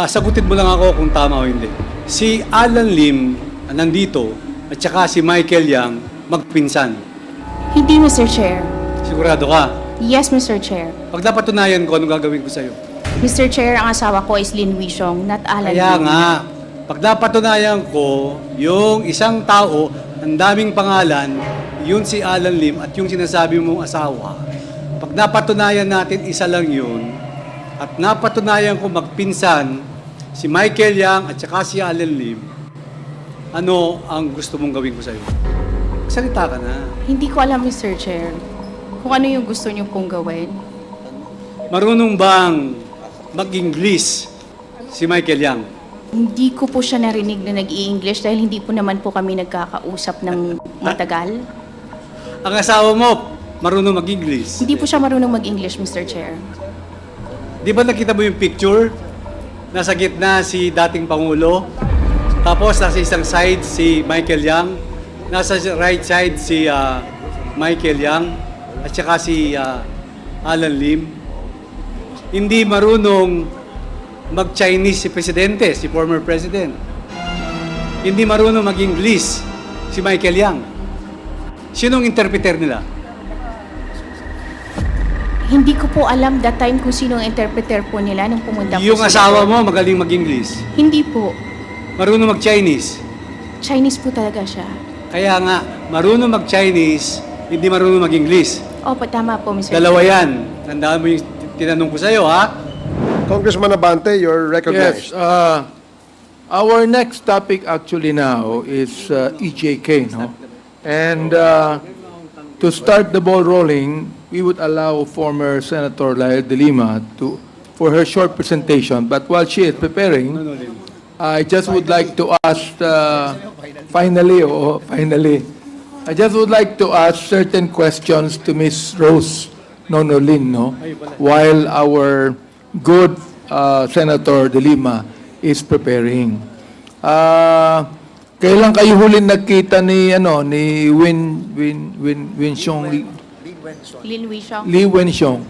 Sagutin mo lang ako kung tama o hindi. Si Alan Lim nandito at saka si Michael Yang magpinsan. Hindi, Mr. Chair. Sigurado ka? Yes, Mr. Chair. Pag napatunayan ko, anong gagawin ko sa'yo? Mr. Chair, ang asawa ko is Lin Wishong, not Alan Kaya Lim. nga, pag napatunayan ko, yung isang tao, ang daming pangalan, yun si Alan Lim at yung sinasabi mong asawa, pag napatunayan natin isa lang yun, at napatunayan ko magpinsan si Michael Yang at saka si Alan Lim, ano ang gusto mong gawin ko sa'yo? Salita ka na. Hindi ko alam, Mr. Chair, kung ano yung gusto niyo pong gawin. Marunong bang mag-English si Michael Yang? Hindi ko po siya narinig na nag-i-English dahil hindi po naman po kami nagkakausap ng matagal. Ang asawa mo, marunong mag-English. Hindi po siya marunong mag-English, Mr. Chair. Di ba nakita mo yung picture? Nasa gitna si dating Pangulo, tapos nasa isang side si Michael Yang, nasa right side si Michael Yang, at saka si Alan Lim. Hindi marunong mag-Chinese si Presidente, si former President. Hindi marunong mag-English si Michael Yang. Sinong interpreter nila? Hindi ko po alam that time kung sino ang interpreter po nila nung pumunta po Yung sila asawa doon. mo magaling mag-English. Hindi po. Marunong mag-Chinese. Chinese po talaga siya. Kaya nga, marunong mag-Chinese, hindi marunong mag-English. Opo, tama po, Mr. Dalawa Chair. yan. Tandaan mo yung tinanong ko sa'yo, ha? Congressman Abante, you're Yes. recognized. Our next topic actually now is EJK, no? And to start the ball rolling, we would allow former Senator Lael de Lima for her short presentation. But while she is preparing, I just would like to ask, finally, I just would like to ask certain questions to Ms. Rose Nonolin, no? While our good Senator de Lima is preparing. Kailan kayo huli nagkita ni Wenxiong Lin Wishong. Li Wenxiong?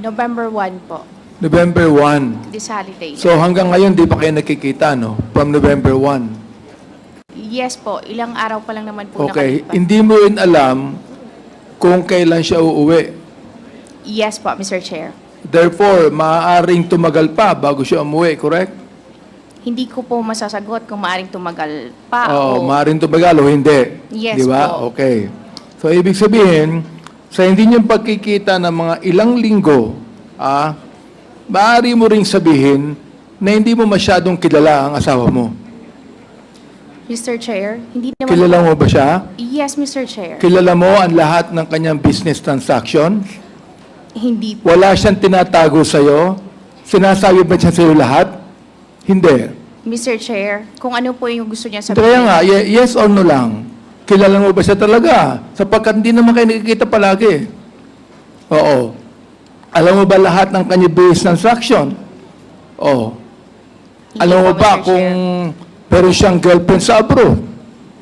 November 1 po, November 1. this holiday. So hanggang ngayon di pa kayo nakikita, no? From November 1. Yes po, ilang araw pa lang naman po Okay, nakalipas. hindi mo rin alam kung kailan siya uuwi. Yes po, Mr. Chair. Therefore, maaaring tumagal pa bago siya umuwi, correct? Hindi ko po masasagot kung maaring tumagal pa Oo, o... maaaring tumagal o hindi. Yes Di ba? po. Okay. So, ibig sabihin, sa hindi niyong pagkikita ng mga ilang linggo, maaari mo ring sabihin na hindi mo masyadong kilala ang asawa mo. Mr. Chair, hindi naman Kilala po... mo ba siya? Yes, Mr. Chair. Kilala mo ang lahat ng kanyang business transactions? Hindi po. Wala siyang tinatago sa'yo? Sinasabi ba siya sa'yo lahat? Hindi. Mr. Chair, kung ano po yung gusto niya Kaya sabihin. nga, yes or no lang. Kilala mo ba siya talaga? Sapagkat hindi naman kayo nakikita palagi. Oo. Alam mo ba lahat ng kanyang business transaction? Oo. Hindi Alam mo po, ba Mr. kung Chair. meron siyang girlfriend sa abroad?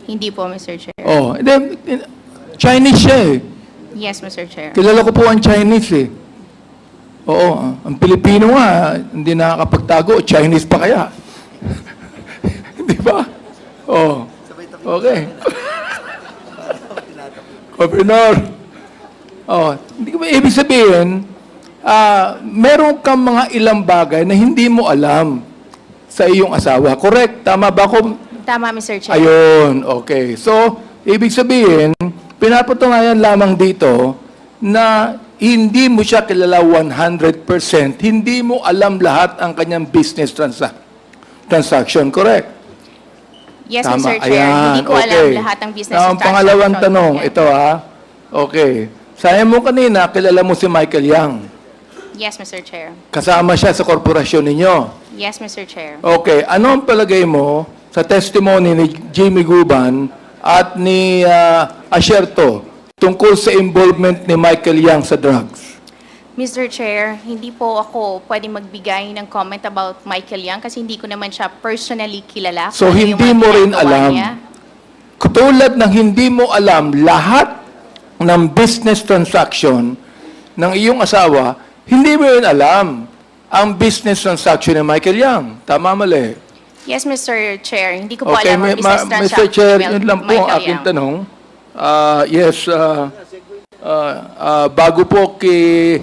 Hindi po, Mr. Chair. Oo. Chinese siya eh. Yes, Mr. Chair. Kilala ko po ang Chinese eh. Oo. Ang Pilipino nga, hindi nakakapagtago. Chinese pa kaya? Di ba? Oo. Okay. Governor. Oh, hindi ko ba ibig sabihin, meron kang mga ilang bagay na hindi mo alam sa iyong asawa. Correct? Tama ba ako? Tama, Mr. Chair. Ayun, okay. So, ibig sabihin, pinapatunayan lamang dito na hindi mo siya kilala 100%, hindi mo alam lahat ang kanyang business transaction. Correct? Yes, Tama. Mr. Chair. Hindi ko alam okay. lahat ng business Now, ang pangalawang transaction. tanong, Yan. ito Okay. Sabi mo kanina, kilala mo si Michael Yang. Yes, Mr. Chair. Kasama siya sa korporasyon ninyo. Yes, Mr. Chair. Okay. Ano ang palagay mo sa testimony ni Jimmy Guban at ni Asherto tungkol sa involvement ni Michael Yang sa drugs? Mr. Chair, hindi po ako pwede magbigay ng comment about Michael Yang kasi hindi ko naman siya personally kilala. So, kung ano yung hindi mga mo rin ginagawa alam. niya. Katulad ng hindi mo alam lahat ng business transaction ng iyong asawa, hindi mo rin alam ang business transaction ni Michael Yang. Tama, mali. Yes, Mr. Chair. Hindi ko po Okay, alam ang business Mr. transaction Chair, ni yun lang po ang Michael aking Yang. tanong. Yes, bago po kay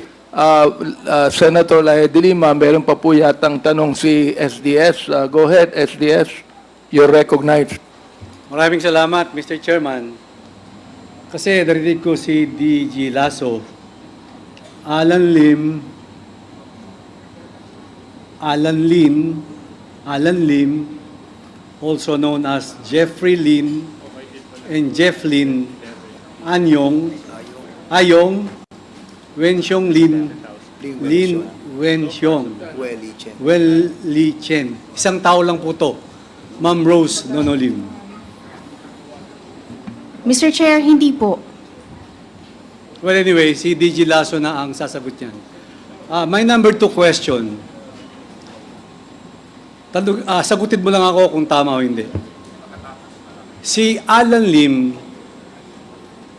Senator Laia de Lima, meron pa po yatang tanong si SDS. Go ahead, SDS. You're recognized. Maraming salamat, Mr. Chairman. Kasi narinig ko si DG Lasso, Alan Lim, also known as Jeffrey Lin and Jeff Lin, Ayong, Wenxiong Lin Wenxiong, Li Chen. Isang tao lang po to, Ma'am Rose Nonolim. Mr. Chair, hindi po. Well, anyway, si DG Lasso na ang sasagot niyan. My number 2 question. Sagutin mo lang ako kung tama o hindi. Si Alan Lim,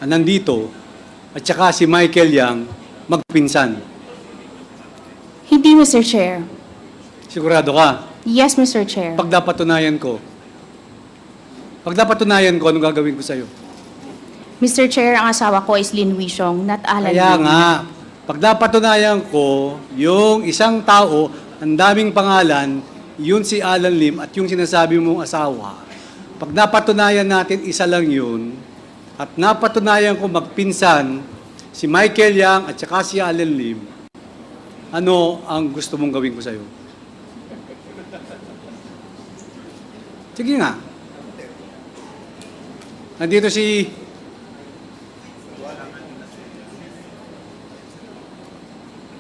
nandito, at saka si Michael Yang, magpinsan. Hindi, Mr. Chair. Sigurado ka? Yes, Mr. Chair. Pag napatunayan ko, anong gagawin ko sa'yo? Mr. Chair, ang asawa ko is Lin Wishong, not Alan Kaya Lim. nga, pag napatunayan ko, yung isang tao, ang daming pangalan, yun si Alan Lim at yung sinasabi mong asawa. Pag napatunayan natin isa lang yun, at napatunayan ko magpinsan si Michael Yang at saka si Alan Lim, ano ang gusto mong gawin ko sa'yo? Sige nga. Nandito si...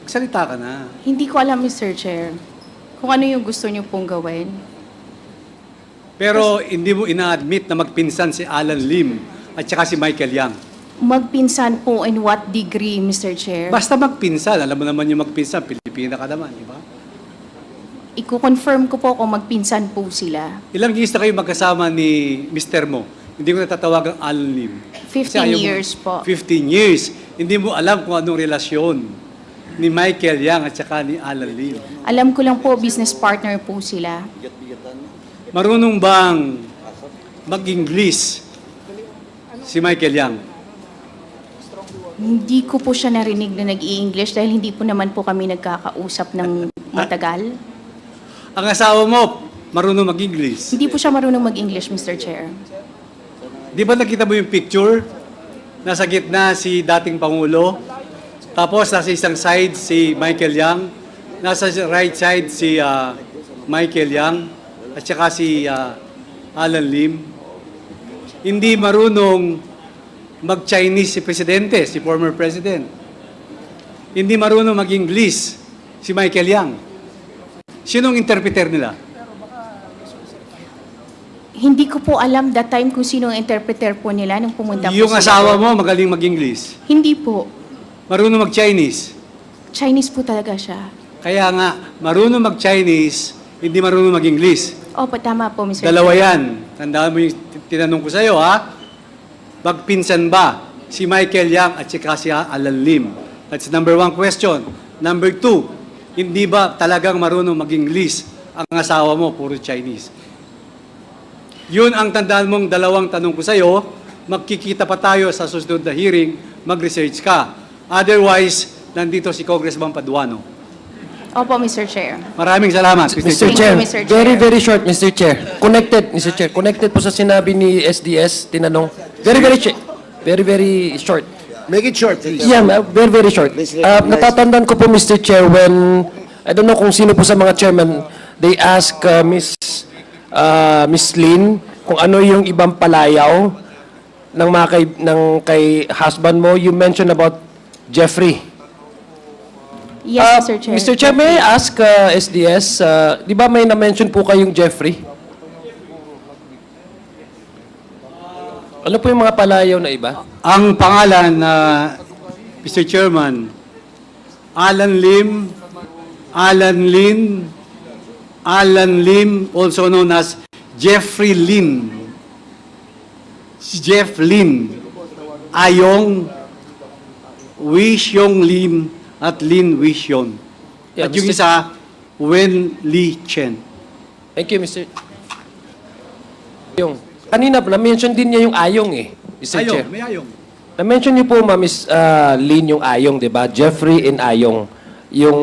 Salita ka na. Hindi ko alam, Mr. Chair, kung ano yung gusto niyo pong gawin. Pero hindi mo ina-admit na magpinsan si Alan Lim at saka si Michael Yang. Magpinsan po in what degree, Mr. Chair? Basta magpinsan. Alam mo naman yung magpinsan. Pilipina ka naman, di ba? Iko-confirm ko po kung magpinsan po sila. Ilang years na kayo magkasama ni Mr. mo? Hindi ko natatawagang Alan Lim. 15 ayaw mo- years po. 15 years. Hindi mo alam kung anong relasyon ni Michael Yang at saka ni Alan Lim. Alam ko lang po, business partner po sila. Marunong bang mag-English si Michael Yang? Hindi ko po siya narinig na nag-i-English dahil hindi po naman po kami nagkakausap ng matagal. Ang asawa mo, marunong mag-English. Hindi po siya marunong mag-English, Mr. Chair. Di ba nakita mo yung picture? Nasa gitna si dating Pangulo. Tapos nasa isang side si Michael Yang. Nasa right side si Michael Yang. At saka si Alan Lim. Hindi marunong mag-Chinese si Presidente, si former President. Hindi marunong mag-English si Michael Yang. Sinong interpreter nila? Hindi ko po alam that time kung sino ang interpreter po nila nung pumunta po Yung sila asawa doon. mo magaling mag-English. Hindi po. Marunong mag-Chinese. Chinese po talaga siya. Kaya nga, marunong mag-Chinese, hindi marunong mag-English. Opo, tama po, Mr. Dalawa Chair. yan. Tandaan mo yung tinanong ko sa'yo, ha? Magpinsan ba si Michael Yang at saka si Alan Lim? That's number 1 question. Number 2, hindi ba talagang marunong mag-English ang asawa mo, puro Chinese? Yun ang tandaan mong dalawang tanong ko sa'yo. Magkikita pa tayo sa susunod na hearing, mag-research ka. Otherwise, nandito si Congressman Paduano. Opo, Mr. Chair. Maraming salamat, Mr. Mr. Thank you, Chair, Mr. Chair. very, very short, Mr. Chair. Connected, Mr. Chair. Connected po sa sinabi ni SDS, tinanong. Very, very short. Make it short, please. Yeah, very, very short. Natatandaan ko po, Mr. Chair, when, I don't know kung sino po sa mga chairman, they ask Miss Lynn kung ano yung ibang palayaw ng mga kay husband mo. You mentioned about Jeffrey. Yes, Mr. Chair. Mr. Chair, may I ask SDS, di ba may na-mention po kayong Jeffrey? Ano po yung mga palayaw na iba? Ang pangalan na Mr. Chairman, Alan Lim, also known as Jeffrey Lin. Jeff Lin. Ayong Wishyong Lim at Lin Wisyon. Yeah, At yung Mr. isa, Wen Lee Chen. Thank you, Mr. Yung, kanina, na-mention din niya yung ayong eh, Mr. Chair. May ayong. Na-mention niyo po, Miss Lynn, yung ayong, di ba? Jeffrey and ayong, yung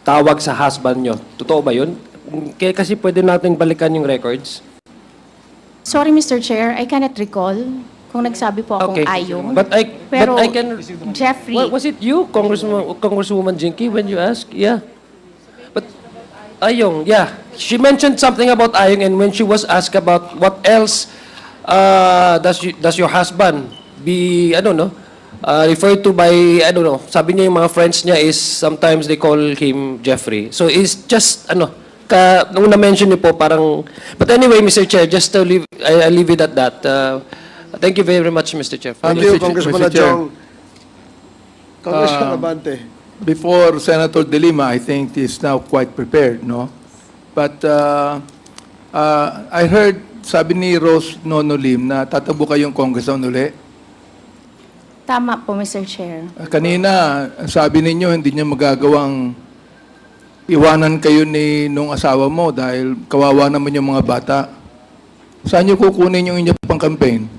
tawag sa husband niyo. Totoo ba yun? Kaya kasi pwede natin balikan yung records. Sorry, Mr. Chair, I cannot recall kung nagsabi po akong ayong. But Pero I can... Jeffrey, Was it you, Congresswoman Jinky, when you asked? Yeah. But ayong, yeah. She mentioned something about ayong, and when she was asked about what else does your husband be, I don't know, referred to by, I don't know, sabi niya yung mga friends niya is sometimes they call him Jeffrey. So it's just, nung na-mention niyo po parang, but anyway, Mr. Chair, just to leave, I leave it at that. Thank you very much, Mr. Chair. Thank Mr. you, Congressman Mr. Chair. Adjong. Congressman Abante. Before Senator De Lima, I think is now quite prepared, no? But I heard, sabi ni Rose Nonolim na tatakbo kayong congressman uli. tama po, Mr. Chair. Kanina, sabi ninyo hindi niyo magagawang iwanan kayo nung asawa mo dahil kawawa naman yung mga bata. Saan niyo kukunin yung inyong pang-campaign?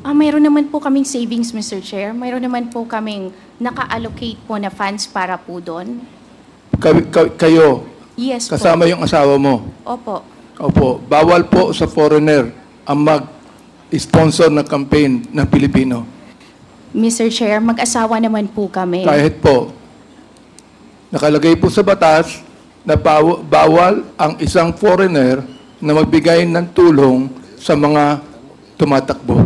Mayroon naman po kaming savings, Mr. Chair. Mayroon naman po kaming naka-allocate po na funds para po doon. Kayo, Yes po. kasama yung asawa mo. Opo. Opo, bawal po sa foreigner ang mag-sponsor ng campaign ng Pilipino. Mr. Chair, mag-asawa naman po kami. Kahit po, nakalagay po sa batas na bawal ang isang foreigner na magbigay ng tulong sa mga tumatakbo.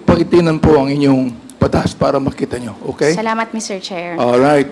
Pakitinan po ang inyong batas para makita nyo. Okay? Salamat, Mr. Chair. All right.